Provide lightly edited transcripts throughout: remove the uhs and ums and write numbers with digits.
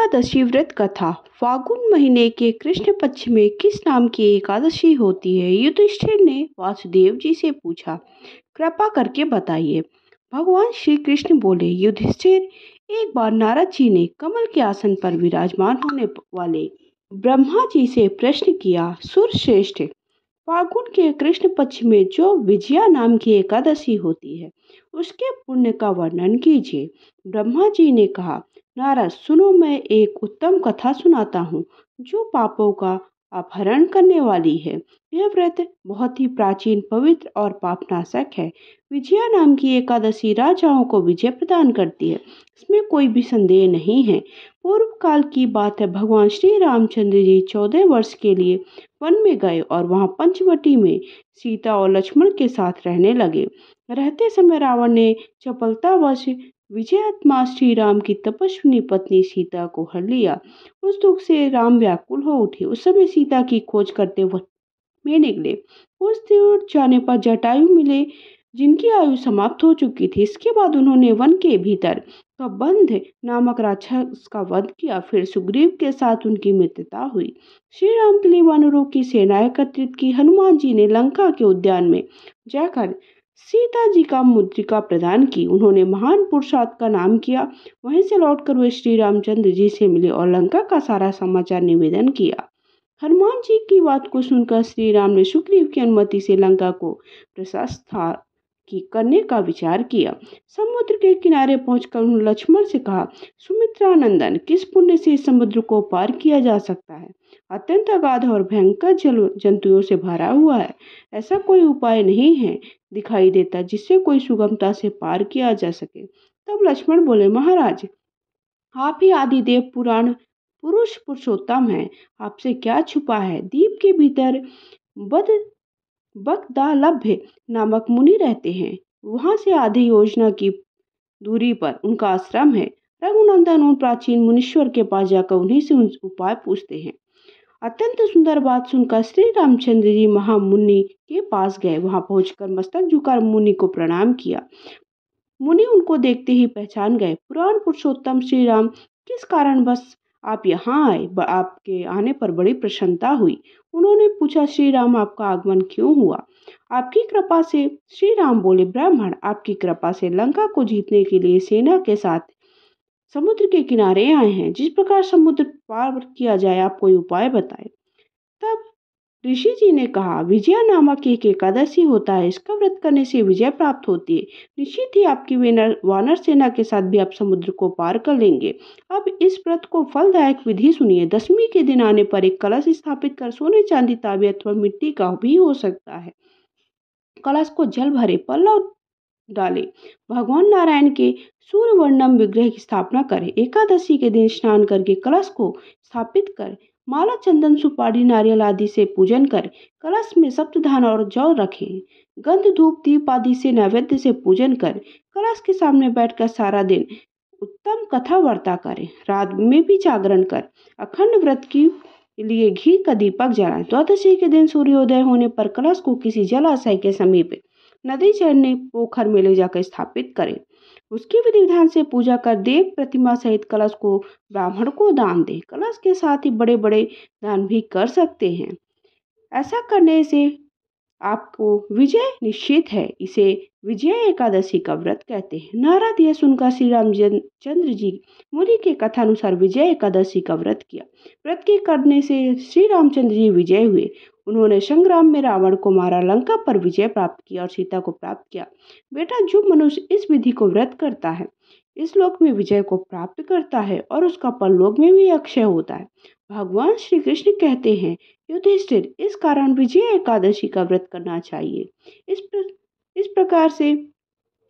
एकादशी व्रत कथा। फागुन महीने के कृष्ण पक्ष में किस नाम की एकादशी होती है? युधिष्ठिर ने वासुदेव जी से पूछा, कृपा करके बताइए। भगवान श्री कृष्ण बोले, युधिष्ठिर, एक बार नारद जी ने कमल के आसन पर विराजमान होने वाले ब्रह्मा जी से प्रश्न किया, सुरश्रेष्ठ, फागुन के कृष्ण पक्ष में जो विजया नाम की एकादशी होती है, उसके पुण्य का वर्णन कीजिए। ब्रह्मा जी ने कहा, नारद सुनो, मैं एक उत्तम कथा सुनाता हूँ जो पापों का अपहरण करने वाली है। यह व्रत बहुत ही प्राचीन, पवित्र और पापनाशक है। विजया नाम की एकादशी राजाओं को विजय प्रदान करती है, इसमें कोई भी संदेह नहीं है। पूर्व काल की बात है, भगवान श्री रामचंद्र जी 14 वर्ष के लिए वन में गए और वहां पंचवटी में सीता और लक्ष्मण के साथ रहने लगे। रहते समय रावण ने चपलतावश विजयात्मा श्री राम की तपस्विनी पत्नी सीता को हर लिया। उस दुख से राम व्याकुल हो उठे। उस समय सीता की खोज करते वन में निकले। कुछ दूर जाने पर जटायु मिले, जिनकी आयु समाप्त हो चुकी थी। इसके बाद उन्होंने वन के भीतर कबंध नामक राक्षस का वध किया। फिर सुग्रीव के साथ उनकी मित्रता हुई। श्री राम के लिए वानरों की सेना एकत्रित की। हनुमान जी ने लंका के उद्यान में जाकर सीता जी का मुद्रिका प्रदान की। उन्होंने महान पुरुषार्थ का नाम किया। वहीं से लौटकर वे श्री रामचंद्र जी से मिले और लंका का सारा समाचार निवेदन किया। हनुमान जी की बात को सुनकर श्री राम ने सुग्रीव की अनुमति से लंका को प्रशस्त की करने का विचार किया। समुद्र के किनारे पहुंचकर उन्होंने लक्ष्मण से कहा, सुमित्रा नंदन, किस पुण्य से इस समुद्र को पार किया जा सकता है? अत्यंत अगाध और भयंकर जल जंतुओं से भरा हुआ है। ऐसा कोई उपाय नहीं है दिखाई देता जिससे कोई सुगमता से पार किया जा सके। तब लक्ष्मण बोले, महाराज, आप ही आदिदेव पुराण पुरुष पुरुषोत्तम है, आपसे क्या छुपा है? द्वीप के भीतर बद बगदालभ्य नामक मुनि रहते हैं। वहां से आधी योजना की दूरी पर उनका आश्रम है। रघुनंदन उन प्राचीन मुनीश्वर के पास जाकर उन्हीं से उपाय पूछते हैं। अत्यंत सुंदर बात सुनकर श्री रामचंद्र जी महामुनि के पास गए। वहां पहुंचकर मस्तक झुका मुनि को प्रणाम किया। मुनि उनको देखते ही पहचान गए। पुराण पुरुषोत्तम श्री राम, किस कारण बस आप यहाँ आए? आपके आने पर बड़ी प्रसन्नता हुई। उन्होंने पूछा, श्री राम, आपका आगमन क्यों हुआ? आपकी कृपा से। श्री राम बोले, ब्राह्मण, आपकी कृपा से लंका को जीतने के लिए सेना के साथ समुद्र के किनारे आए हैं। जिस प्रकार समुद्र पार किया जाए, आप कोई उपाय बताएं। तब ऋषि जी ने कहा, विजया नामक एक एकादशी होता है, इसका व्रत करने से विजय प्राप्त होती है। निश्चित ही आपकी वानर सेना के साथ भी आप समुद्र को पार कर लेंगे। अब इस व्रत को फलदायक विधि सुनिए। दशमी के दिन आने पर एक कलश स्थापित कर सोने, चांदी, तांबे अथवा मिट्टी का भी हो सकता है। कलश को जल भरे पल्लव डाले। भगवान नारायण के सूर्यवर्णम विग्रह की स्थापना करें। एकादशी के दिन स्नान करके कलश को स्थापित कर माला, चंदन, सुपारी, नारियल आदि से पूजन कर कलश में सप्तधान और जौ रखें। गंध, धूप, दीप आदि से नैवेद्य से पूजन कर कलश के सामने बैठकर सारा दिन उत्तम कथा वार्ता करें। रात में भी जागरण कर अखंड व्रत की लिए घी का दीपक जलाएं। द्वादशी के दिन सूर्योदय होने पर कलश को किसी जलाशय के समीप नदी, चढ़ने, पोखर में ले जाकर स्थापित करें। उसकी विधि विधान से पूजा कर देव प्रतिमा सहित कलश को ब्राह्मण को दान दें। कलश के साथ ही बड़े बड़े दान भी कर सकते हैं। ऐसा करने से आपको विजय निश्चित है। इसे विजया एकादशी का व्रत कहते हैं। नारद यह सुनकर श्री रामचंद्र जी मुनि के कथानुसार विजय एकादशी का व्रत किया। व्रत के करने से श्री रामचंद्र जी विजय हुए। उन्होंने संग्राम में रावण को मारा, लंका पर विजय प्राप्त किया और सीता को प्राप्त किया। बेटा, जो मनुष्य इस विधि को व्रत करता है, इस लोक में विजय को प्राप्त करता है और उसका परलोक में भी अक्षय होता है। भगवान श्री कृष्ण कहते हैं, युधिष्ठिर, इस कारण विजय एकादशी का व्रत करना चाहिए। इस प्रकार से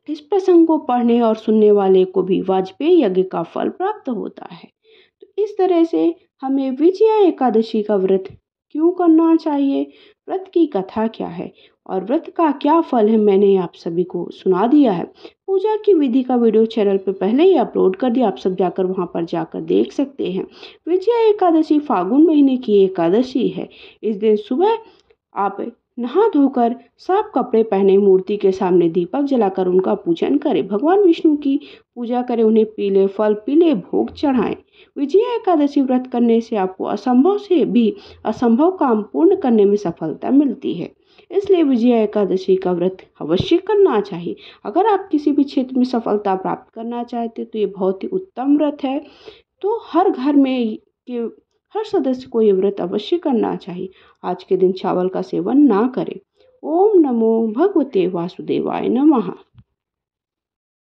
इस प्रसंग को पढ़ने और सुनने वाले को भी वाजपेयी यज्ञ का फल प्राप्त होता है। तो इस तरह से हमें विजया एकादशी का व्रत क्यों करना चाहिए, व्रत की कथा क्या है और व्रत का क्या फल है, मैंने आप सभी को सुना दिया है। पूजा की विधि का वीडियो चैनल पे पहले ही अपलोड कर दिया, आप सब जाकर वहां पर जाकर देख सकते हैं। विजया एकादशी फागुन महीने की एकादशी है। इस दिन सुबह आप नहा धोकर साफ कपड़े पहने मूर्ति के सामने दीपक जलाकर उनका पूजन करें। भगवान विष्णु की पूजा करें, उन्हें पीले फल पीले भोग चढ़ाएं। विजया एकादशी व्रत करने से आपको असंभव से भी असंभव काम पूर्ण करने में सफलता मिलती है। इसलिए विजया एकादशी का व्रत अवश्य करना चाहिए। अगर आप किसी भी क्षेत्र में सफलता प्राप्त करना चाहते तो ये बहुत ही उत्तम व्रत है। तो हर घर में के हर सदस्य को ये व्रत अवश्य करना चाहिए। आज के दिन चावल का सेवन ना करें। ओम नमो भगवते वासुदेवाय नमः।